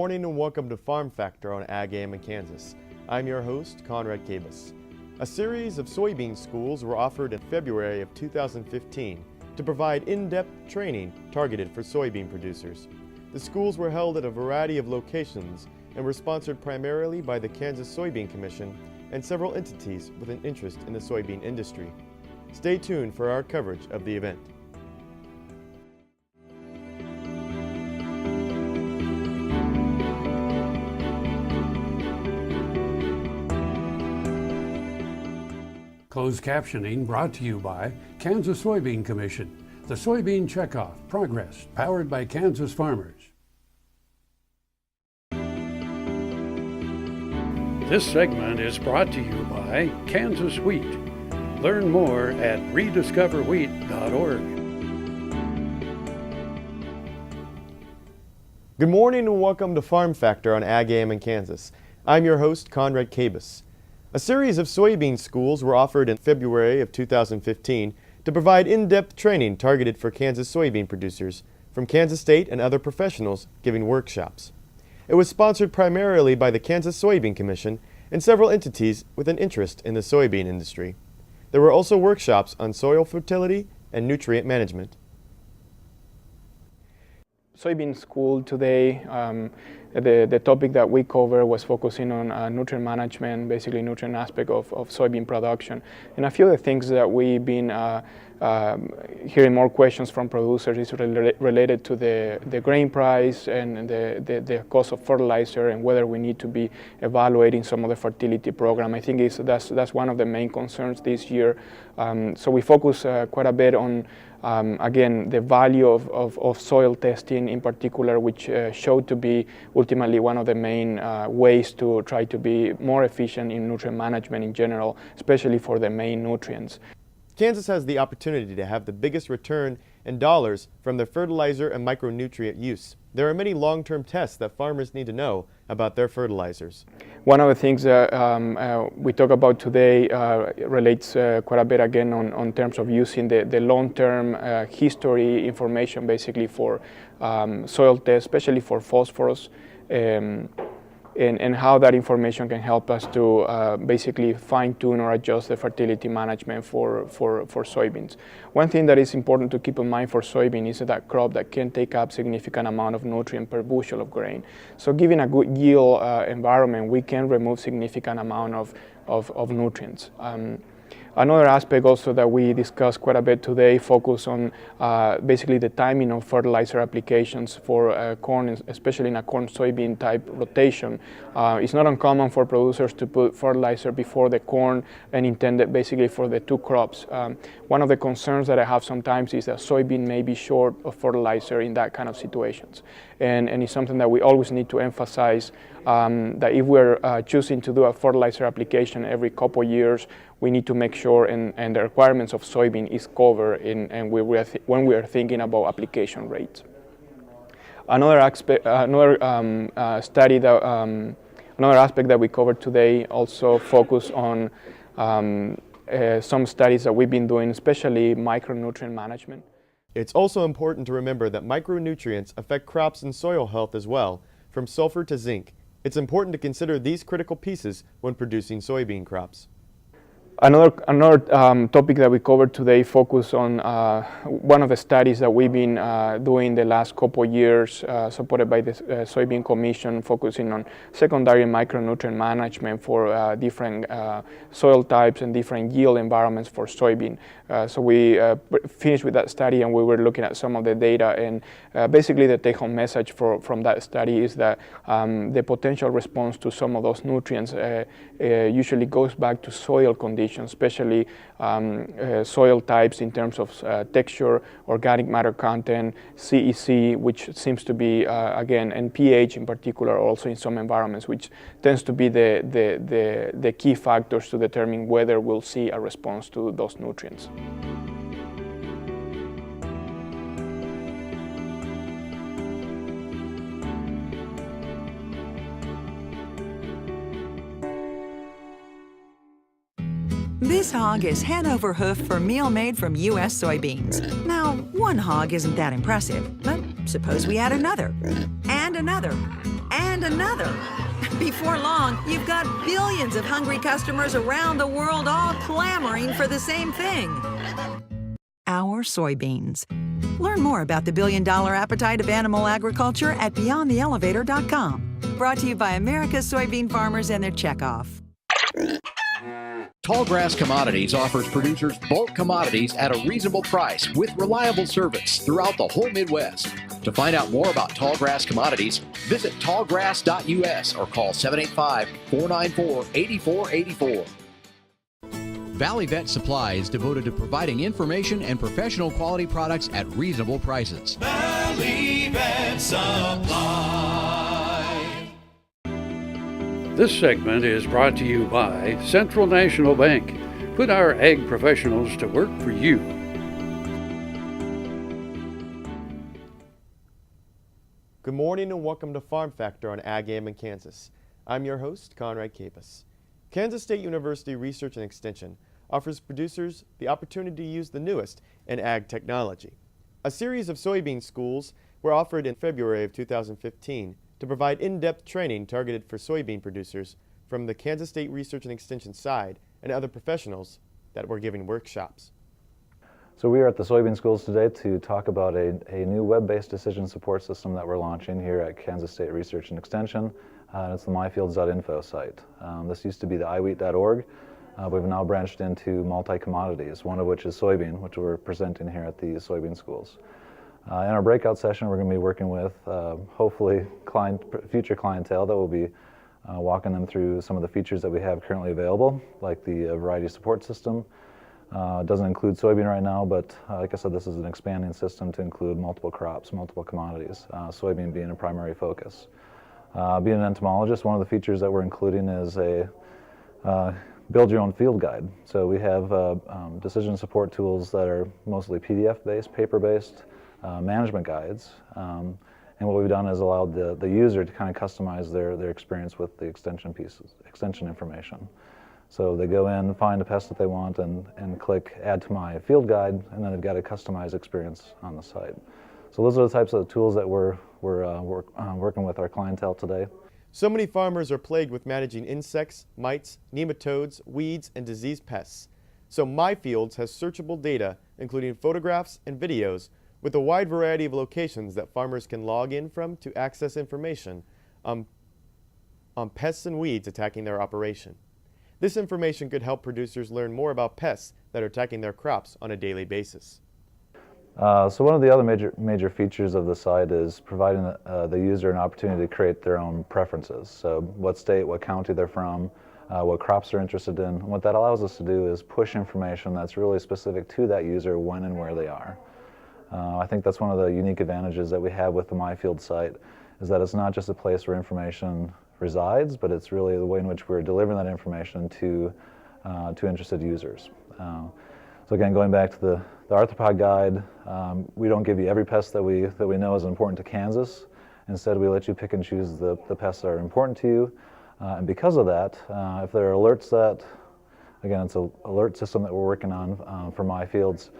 morning and welcome to Farm Factor on Ag AM in Kansas. I'm your host, Conrad Cabus. A series of soybean schools were offered in February of 2015 to provide in-depth training targeted for soybean producers. The schools were held at a variety of locations and were sponsored primarily by the Kansas Soybean Commission and several entities with an interest in the soybean industry. Stay tuned for our coverage of the event. Closed captioning brought to you by Kansas Soybean Commission, the Soybean Checkoff Progress, powered by Kansas farmers. This segment is brought to you by Kansas Wheat. Learn more at rediscoverwheat.org. Good morning and welcome to Farm Factor on Ag AM in Kansas. I'm your host, Conrad Cabus. A series of soybean schools were offered in February of 2015 to provide in-depth training targeted for Kansas soybean producers from Kansas State and other professionals giving workshops. It was sponsored primarily by the Kansas Soybean Commission and several entities with an interest in the soybean industry. There were also workshops on soil fertility and nutrient management. Soybean school today, the topic that we cover was focusing on nutrient management, basically nutrient aspect of soybean production. And a few of the things that we've been hearing more questions from producers is related to the grain price and the cost of fertilizer and whether we need to be evaluating some of the fertility program. I think that's one of the main concerns this year. So we focus quite a bit on again, the value of soil testing in particular, which showed to be ultimately one of the main ways to try to be more efficient in nutrient management in general, especially for the main nutrients. Kansas has the opportunity to have the biggest return in dollars from their fertilizer and micronutrient use. There are many long-term tests that farmers need to know about their fertilizers. One of the things that we talk about today relates quite a bit again on terms of using the long-term history information basically for soil tests, especially for phosphorus, and how that information can help us to basically fine-tune or adjust the fertility management for soybeans. One thing that is important to keep in mind for soybean is that crop that can take up significant amount of nutrient per bushel of grain. So given a good yield environment, we can remove significant amount of nutrients. Another aspect also that we discussed quite a bit today focus on basically the timing of fertilizer applications for corn, especially in a corn-soybean type rotation. It's not uncommon for producers to put fertilizer before the corn and intended basically for the two crops. One of the concerns that I have sometimes is that soybean may be short of fertilizer in that kind of situations. And it's something that we always need to emphasize that if we're choosing to do a fertilizer application every couple years, we need to make sure and the requirements of soybean is covered when we are thinking about application rates. Another aspect that we covered today also focus on some studies that we've been doing, especially micronutrient management. It's also important to remember that micronutrients affect crops and soil health as well, from sulfur to zinc. It's important to consider these critical pieces when producing soybean crops. Another topic that we covered today focus on one of the studies that we've been doing the last couple of years, supported by the Soybean Commission, focusing on secondary micronutrient management for different soil types and different yield environments for soybean. So we finished with that study and we were looking at some of the data, and basically the take-home message from that study is that the potential response to some of those nutrients usually goes back to soil conditions, especially soil types in terms of texture, organic matter content, CEC, which seems to be, again, and pH in particular also in some environments, which tends to be the key factors to determine whether we'll see a response to those nutrients. This hog is Hanover hoof for meal made from U.S. soybeans. Now, one hog isn't that impressive, but suppose we add another, and another, and another. Before long, you've got billions of hungry customers around the world all clamoring for the same thing. Our soybeans. Learn more about the billion-dollar appetite of animal agriculture at beyondtheelevator.com. Brought to you by America's soybean farmers and their checkoff. Tallgrass Commodities offers producers bulk commodities at a reasonable price with reliable service throughout the whole Midwest. To find out more about Tallgrass Commodities, visit tallgrass.us or call 785-494-8484. Valley Vet Supply is devoted to providing information and professional quality products at reasonable prices. Valley Vet Supply. This segment is brought to you by Central National Bank. Put our ag professionals to work for you. Good morning and welcome to Farm Factor on Ag Game in Kansas. I'm your host, Conrad Capus. Kansas State University Research and Extension offers producers the opportunity to use the newest in ag technology. A series of soybean schools were offered in February of 2015 to provide in-depth training targeted for soybean producers from the Kansas State Research and Extension side and other professionals that were giving workshops. So we are at the soybean schools today to talk about a new web-based decision support system that we're launching here at Kansas State Research and Extension. It's the myfields.info site. This used to be the iwheat.org. We've now branched into multi-commodities, one of which is soybean, which we're presenting here at the soybean schools. In our breakout session, we're going to be working with, hopefully, future clientele that will be walking them through some of the features that we have currently available, like the variety support system. It doesn't include soybean right now, but like I said, this is an expanding system to include multiple crops, multiple commodities, soybean being a primary focus. Being an entomologist, one of the features that we're including is a build your own field guide. So we have decision support tools that are mostly PDF-based, paper-based management guides. And what we've done is allowed the user to kind of customize their experience with the extension information. So they go in, find a pest that they want, and click Add to My Field Guide, and then they've got a customized experience on the site. So those are the types of tools that we're working with our clientele today. So many farmers are plagued with managing insects, mites, nematodes, weeds, and diseased pests. So MyFields has searchable data, including photographs and videos, with a wide variety of locations that farmers can log in from to access information on pests and weeds attacking their operation. This information could help producers learn more about pests that are attacking their crops on a daily basis. So one of the other major features of the site is providing the user an opportunity to create their own preferences. So what state, what county they're from, what crops they're interested in. And what that allows us to do is push information that's really specific to that user when and where they are. I think that's one of the unique advantages that we have with the MyField site, is that it's not just a place where information resides, but it's really the way in which we're delivering that information to interested users. So again, going back to the arthropod guide, we don't give you every pest that we know is important to Kansas. Instead, we let you pick and choose the pests that are important to you. And because of that, if there are alerts that, again, it's an alert system that we're working on for MyFields.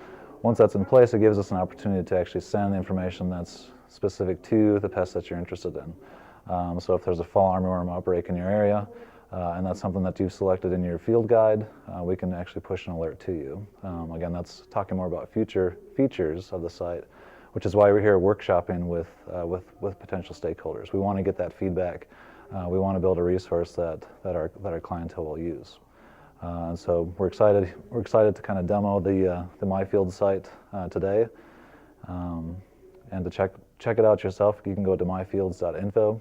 Once that's in place, it gives us an opportunity to actually send information that's specific to the pest that you're interested in. So if there's a fall armyworm outbreak in your area, and that's something that you've selected in your field guide, we can actually push an alert to you. Again, that's talking more about future features of the site, which is why we're here workshopping with potential stakeholders. We want to get that feedback. We want to build a resource that our clientele will use. And so we're excited to kind of demo the MyField site today. And to check it out yourself, you can go to myfields.info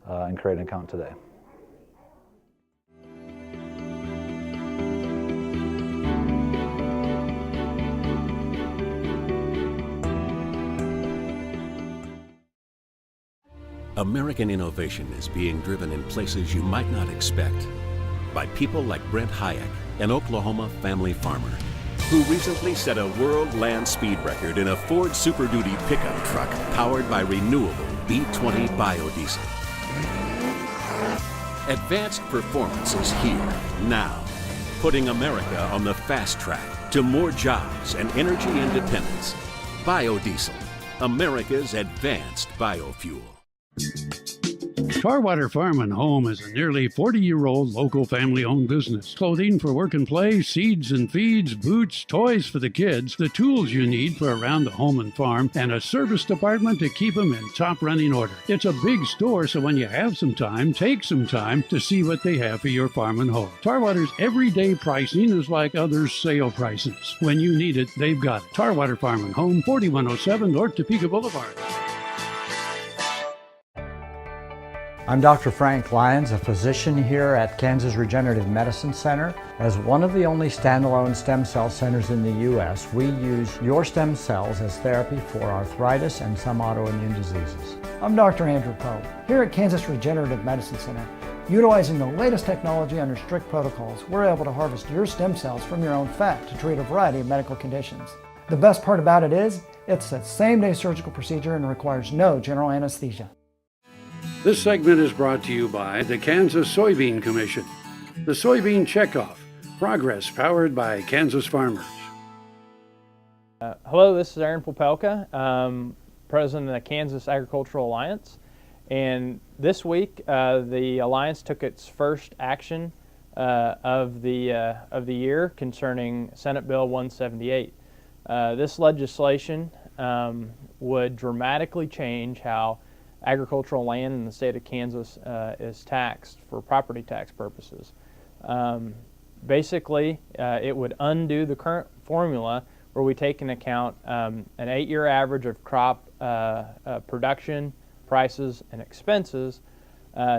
and create an account today. American innovation is being driven in places you might not expect by people like Brent Hayek, an Oklahoma family farmer, who recently set a world land speed record in a Ford Super Duty pickup truck powered by renewable B20 biodiesel. Advanced performance is here, now, putting America on the fast track to more jobs and energy independence. Biodiesel, America's advanced biofuel. Tarwater Farm and Home is a nearly 40-year-old local family-owned business. Clothing for work and play, seeds and feeds, boots, toys for the kids, the tools you need for around the home and farm, and a service department to keep them in top running order. It's a big store, so when you have some time, take some time to see what they have for your farm and home. Tarwater's everyday pricing is like others' sale prices. When you need it, they've got it. Tarwater Farm and Home, 4107 North Topeka Boulevard. I'm Dr. Frank Lyons, a physician here at Kansas Regenerative Medicine Center. As one of the only standalone stem cell centers in the U.S., we use your stem cells as therapy for arthritis and some autoimmune diseases. I'm Dr. Andrew Pope. Here at Kansas Regenerative Medicine Center, utilizing the latest technology under strict protocols, we're able to harvest your stem cells from your own fat to treat a variety of medical conditions. The best part about it is, it's a same-day surgical procedure and requires no general anesthesia. This segment is brought to you by the Kansas Soybean Commission. The Soybean Checkoff. Progress powered by Kansas farmers. Hello, this is Aaron Popelka, president of the Kansas Agricultural Alliance. And this week, the Alliance took its first action of the year concerning Senate Bill 178. This legislation would dramatically change how agricultural land in the state of Kansas is taxed for property tax purposes. Basically, it would undo the current formula where we take into account an 8-year average of crop production, prices, and expenses,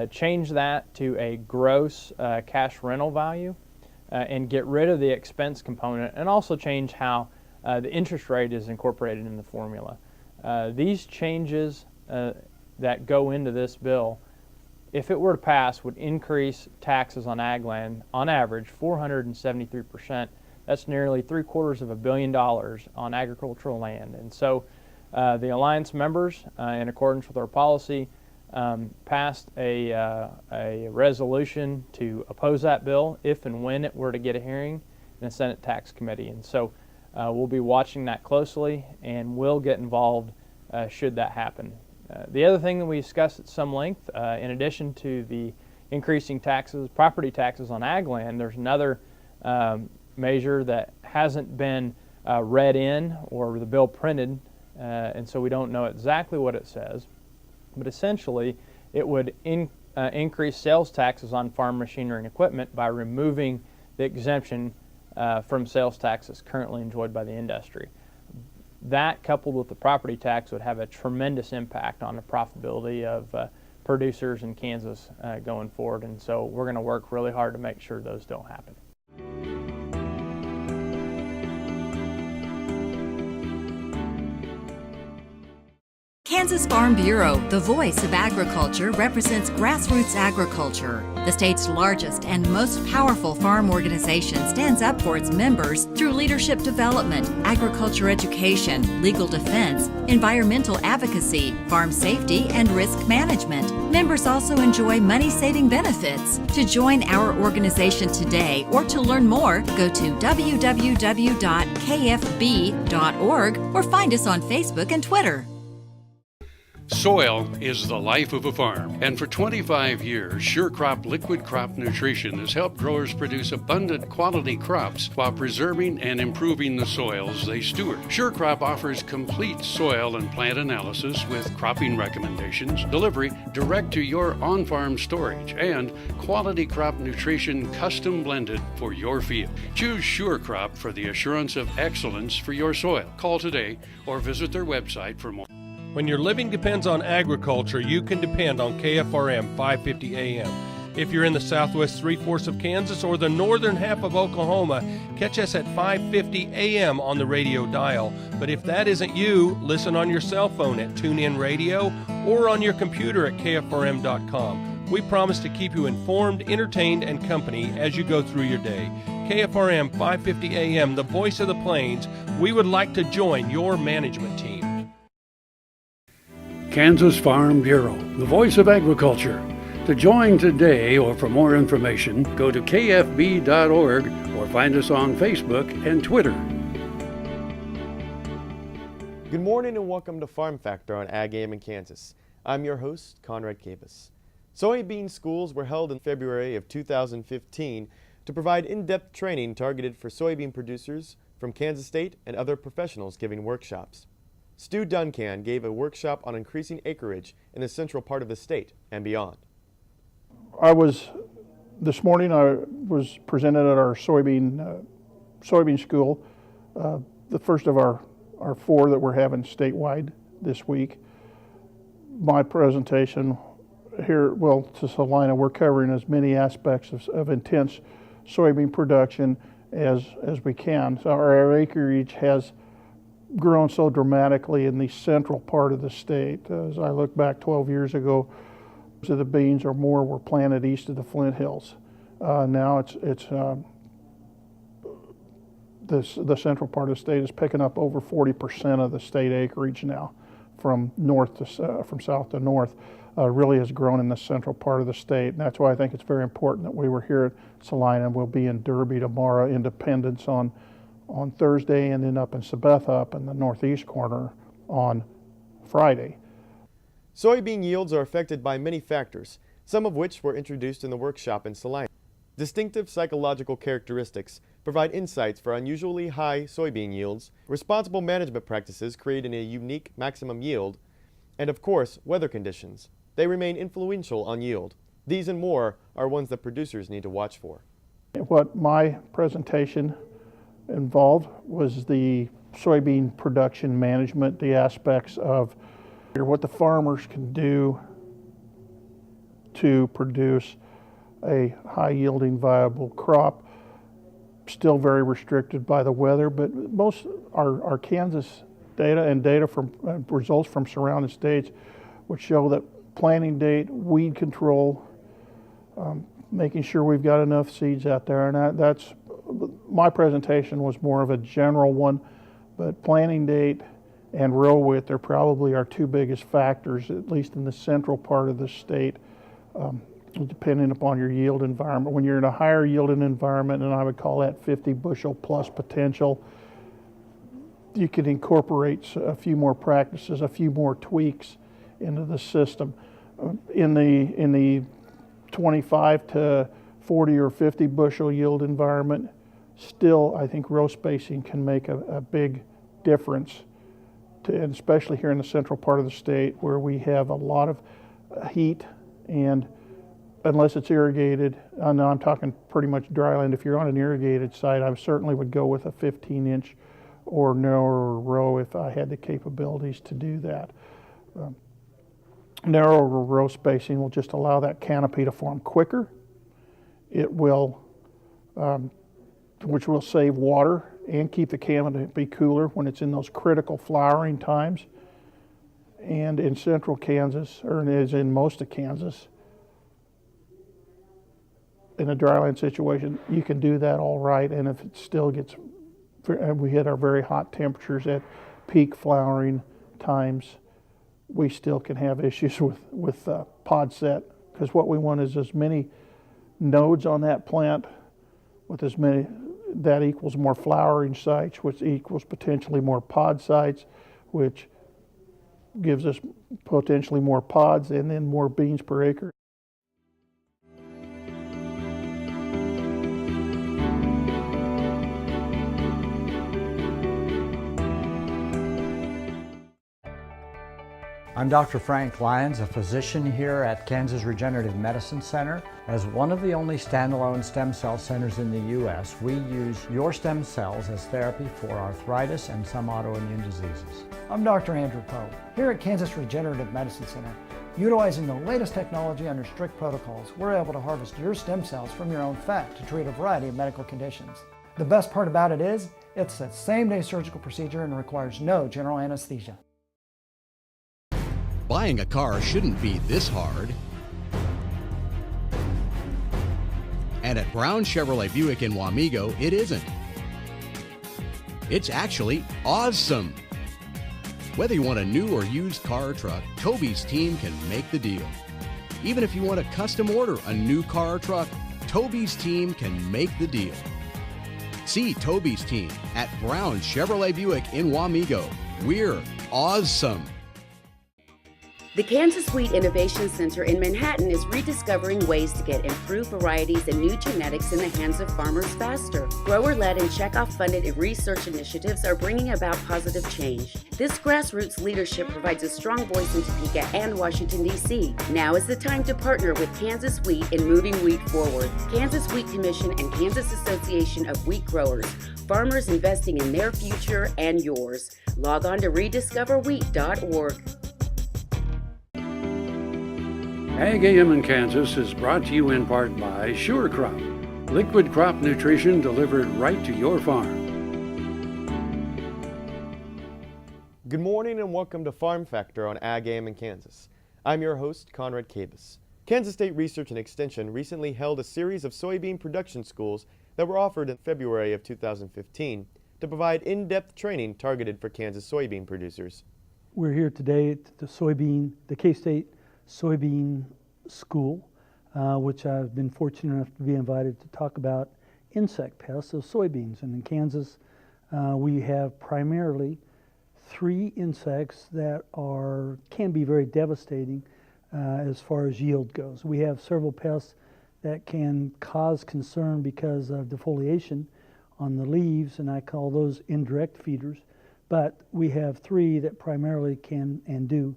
change that to a gross cash rental value, and get rid of the expense component, and also change how the interest rate is incorporated in the formula. These changes that go into this bill, if it were to pass, would increase taxes on ag land on average 473%. That's nearly $750 million on agricultural land. And so the Alliance members, in accordance with our policy, passed a resolution to oppose that bill if and when it were to get a hearing in the Senate Tax Committee. And so we'll be watching that closely and will get involved should that happen. The other thing that we discussed at some length, in addition to the increasing taxes, property taxes on ag land, there's another measure that hasn't been read in or the bill printed, and so we don't know exactly what it says. But essentially, it would increase sales taxes on farm machinery and equipment by removing the exemption from sales taxes currently enjoyed by the industry. That, coupled with the property tax, would have a tremendous impact on the profitability of producers in Kansas going forward. And so we're going to work really hard to make sure those don't happen. Kansas Farm Bureau, the voice of agriculture, represents grassroots agriculture. The state's largest and most powerful farm organization stands up for its members through leadership development, agriculture education, legal defense, environmental advocacy, farm safety, and risk management. Members also enjoy money-saving benefits. To join our organization today or to learn more, go to www.kfb.org or find us on Facebook and Twitter. Soil is the life of a farm, and for 25 years, SureCrop Liquid Crop Nutrition has helped growers produce abundant quality crops while preserving and improving the soils they steward. SureCrop offers complete soil and plant analysis with cropping recommendations, delivery direct to your on-farm storage, and quality crop nutrition custom blended for your field. Choose SureCrop for the assurance of excellence for your soil. Call today or visit their website for more. When your living depends on agriculture, you can depend on KFRM 550 AM. If you're in the southwest three-fourths of Kansas or the northern half of Oklahoma, catch us at 550 AM on the radio dial. But if that isn't you, listen on your cell phone at TuneIn Radio or on your computer at KFRM.com. We promise to keep you informed, entertained, and company as you go through your day. KFRM 550 AM, the voice of the plains. We would like to join your management team. Kansas Farm Bureau, the voice of agriculture. To join today or for more information, go to kfb.org or find us on Facebook and Twitter. Good morning and welcome to Farm Factor on Ag Game in Kansas. I'm your host, Conrad Cabus. Soybean schools were held in February of 2015 to provide in-depth training targeted for soybean producers from Kansas State and other professionals giving workshops. Stu Duncan gave a workshop on increasing acreage in the central part of the state and beyond. This morning I was presented at our soybean school, the first of our 4 that we're having statewide this week. My presentation here, to Salina, we're covering as many aspects of intense soybean production as we can. So our acreage has grown so dramatically in the central part of the state. As I look back 12 years ago, the beans or more were planted east of the Flint Hills. Now the central part of the state is picking up over 40% of the state acreage now, from south to north. Really has grown in the central part of the state, and that's why I think it's very important that we were here at Salina. We'll be in Derby tomorrow, Independence on Thursday, and then up in Sabetha up in the northeast corner on Friday. Soybean yields are affected by many factors, some of which were introduced in the workshop in Salina. Distinctive psychological characteristics provide insights for unusually high soybean yields, responsible management practices creating a unique maximum yield, and of course, weather conditions. They remain influential on yield. These and more are ones that producers need to watch for. What my presentation involved was the soybean production management, the aspects of what the farmers can do to produce a high-yielding, viable crop. Still very restricted by the weather, but most our Kansas data and data from results from surrounding states would show that planting date, weed control, making sure we've got enough seeds out there, and that's my presentation was more of a general one, but planting date and row width are probably our 2 biggest factors, at least in the central part of the state, depending upon your yield environment. When you're in a higher yielding environment, and I would call that 50 bushel plus potential, you can incorporate a few more practices, a few more tweaks into the system. In the 25 to 40 or 50 bushel yield environment, still I think row spacing can make a big difference, and especially here in the central part of the state where we have a lot of heat, and unless it's irrigated, now I'm talking pretty much dryland, if you're on an irrigated site, I certainly would go with a 15-inch or narrower row if I had the capabilities to do that. Narrower row spacing will just allow that canopy to form quicker. It will, which will save water and keep the canopy cooler when it's in those critical flowering times. And in central Kansas, or as in most of Kansas, in a dryland situation, you can do that all right, and if it still gets, and we hit our very hot temperatures at peak flowering times, we still can have issues with pod set, because what we want is as many nodes on that plant with as many, that equals more flowering sites, which equals potentially more pod sites, which gives us potentially more pods and then more beans per acre. I'm Dr. Frank Lyons, a physician here at Kansas Regenerative Medicine Center. As one of the only standalone stem cell centers in the U.S., we use your stem cells as therapy for arthritis and some autoimmune diseases. I'm Dr. Andrew Poe. Here at Kansas Regenerative Medicine Center, utilizing the latest technology under strict protocols, we're able to harvest your stem cells from your own fat to treat a variety of medical conditions. The best part about it is, it's a same-day surgical procedure and requires no general anesthesia. Buying a car shouldn't be this hard. And at Brown Chevrolet Buick in Wamego, it isn't. It's actually awesome. Whether you want a new or used car or truck, Toby's team can make the deal. Even if you want to custom order a new car or truck, Toby's team can make the deal. See Toby's team at Brown Chevrolet Buick in Wamego. We're awesome. The Kansas Wheat Innovation Center in Manhattan is rediscovering ways to get improved varieties and new genetics in the hands of farmers faster. Grower-led and checkoff-funded research initiatives are bringing about positive change. This grassroots leadership provides a strong voice in Topeka and Washington, D.C. Now is the time to partner with Kansas Wheat in moving wheat forward. Kansas Wheat Commission and Kansas Association of Wheat Growers. Farmers investing in their future and yours. Log on to rediscoverwheat.org. Ag AM in Kansas is brought to you in part by Sure Crop, liquid crop nutrition delivered right to your farm. Good morning and welcome to Farm Factor on Ag AM in Kansas. I'm your host, Conrad Cabus. Kansas State Research and Extension recently held a series of soybean production schools that were offered in February of 2015 to provide in-depth training targeted for Kansas soybean producers. We're here today at the K-State Soybean School, which I've been fortunate enough to be invited to talk about insect pests of soybeans. And in Kansas, we have primarily 3 insects that can be very devastating as far as yield goes. We have several pests that can cause concern because of defoliation on the leaves, and I call those indirect feeders. But we have 3 that primarily can and do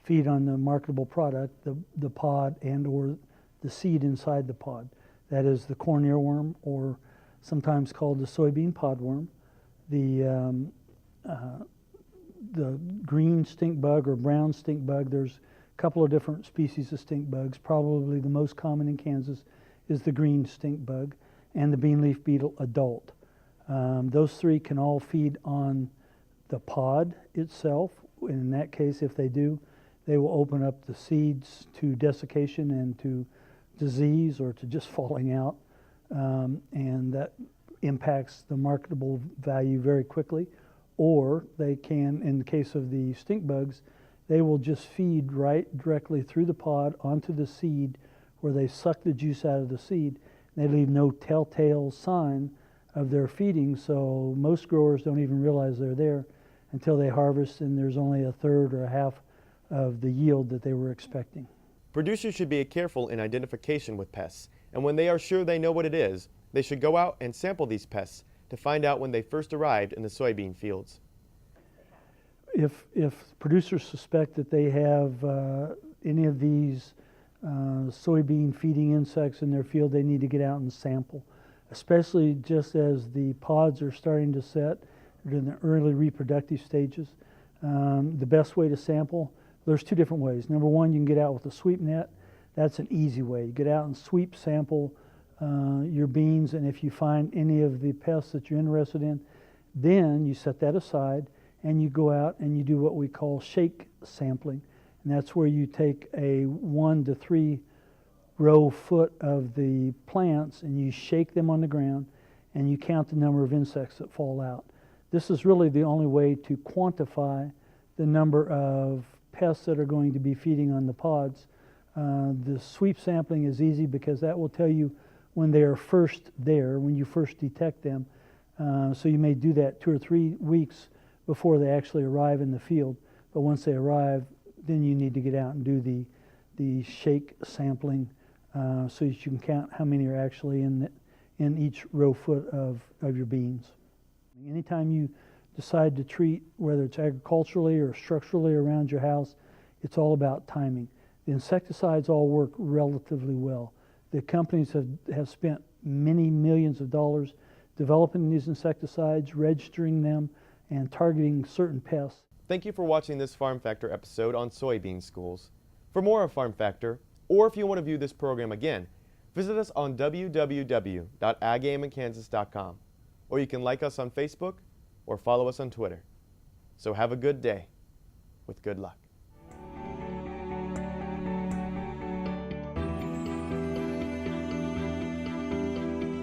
feed on the marketable product, the pod and or the seed inside the pod. That is the corn earworm, or sometimes called the soybean podworm, the green stink bug or brown stink bug. There's a couple of different species of stink bugs. Probably the most common in Kansas is the green stink bug, and the bean leaf beetle adult. Those 3 can all feed on the pod itself. In that case, if they do, they will open up the seeds to desiccation and to disease or to just falling out, and that impacts the marketable value very quickly. Or they can, in the case of the stink bugs, they will just feed right directly through the pod onto the seed, where they suck the juice out of the seed. They leave no telltale sign of their feeding, so most growers don't even realize they're there until they harvest and there's only a third or a half of the yield that they were expecting. Producers should be careful in identification with pests, and when they are sure they know what it is, they should go out and sample these pests to find out when they first arrived in the soybean fields. If producers suspect that they have any of these soybean feeding insects in their field, they need to get out and sample, especially just as the pods are starting to set in the early reproductive stages. The best way to sample, there's 2 different ways. Number 1, you can get out with a sweep net. That's an easy way. You get out and sweep sample your beans, and if you find any of the pests that you're interested in, then you set that aside and you go out and you do what we call shake sampling. And that's where you take a 1 to 3 row foot of the plants and you shake them on the ground and you count the number of insects that fall out. This is really the only way to quantify the number of pests that are going to be feeding on the pods. The sweep sampling is easy because that will tell you when they are first there, when you first detect them. So you may do that 2 or 3 weeks before they actually arrive in the field. But once they arrive, then you need to get out and do the shake sampling so that you can count how many are actually in each row foot of your beans. Anytime you decide to treat, whether it's agriculturally or structurally around your house, it's all about timing. The insecticides all work relatively well. The companies have spent many millions of dollars developing these insecticides, registering them, and targeting certain pests. Thank you for watching this Farm Factor episode on soybean schools. For more of Farm Factor, or if you want to view this program again, visit us on www.agamenkansas.com, or you can like us on Facebook or follow us on Twitter. So have a good day with good luck.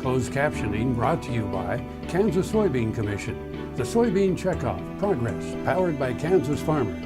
Closed captioning brought to you by Kansas Soybean Commission, the Soybean Checkoff Progress, powered by Kansas farmers.